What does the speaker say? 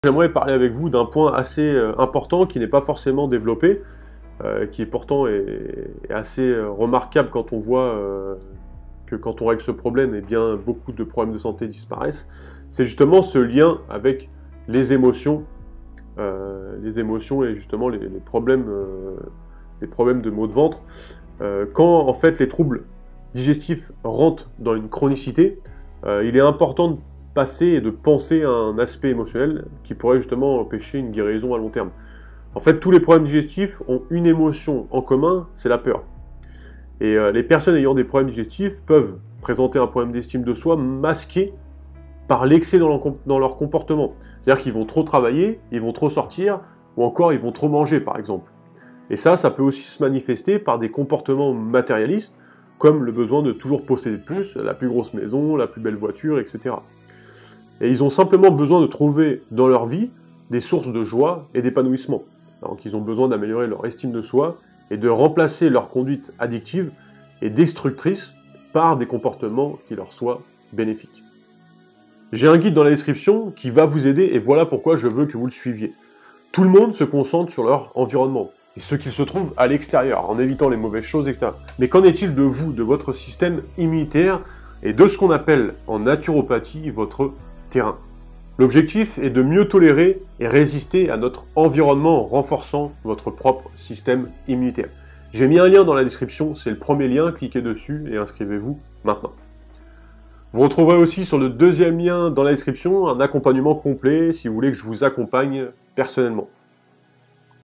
J'aimerais parler avec vous d'un point assez important qui n'est pas forcément développé, qui pourtant est assez remarquable quand on voit que quand on règle ce problème, eh bien, beaucoup de problèmes de santé disparaissent. C'est justement ce lien avec les émotions et justement les problèmes de maux de ventre. Quand en fait les troubles digestifs rentrent dans une chronicité, il est important de passer et de penser à un aspect émotionnel qui pourrait justement empêcher une guérison à long terme. En fait, tous les problèmes digestifs ont une émotion en commun, c'est la peur. Et les personnes ayant des problèmes digestifs peuvent présenter un problème d'estime de soi masqué par l'excès dans leur comportement. C'est-à-dire qu'ils vont trop travailler, ils vont trop sortir, ou encore ils vont trop manger par exemple. Et ça peut aussi se manifester par des comportements matérialistes, comme le besoin de toujours posséder plus, la plus grosse maison, la plus belle voiture, etc. Et ils ont simplement besoin de trouver dans leur vie des sources de joie et d'épanouissement. Donc ils ont besoin d'améliorer leur estime de soi et de remplacer leur conduite addictive et destructrice par des comportements qui leur soient bénéfiques. J'ai un guide dans la description qui va vous aider et voilà pourquoi je veux que vous le suiviez. Tout le monde se concentre sur leur environnement et ce qui se trouve à l'extérieur, en évitant les mauvaises choses, etc. Mais qu'en est-il de vous, de votre système immunitaire et de ce qu'on appelle en naturopathie votre terrain? L'objectif est de mieux tolérer et résister à notre environnement en renforçant votre propre système immunitaire. J'ai mis un lien dans la description, c'est le premier lien, cliquez dessus et inscrivez-vous maintenant. Vous retrouverez aussi sur le deuxième lien dans la description un accompagnement complet si vous voulez que je vous accompagne personnellement.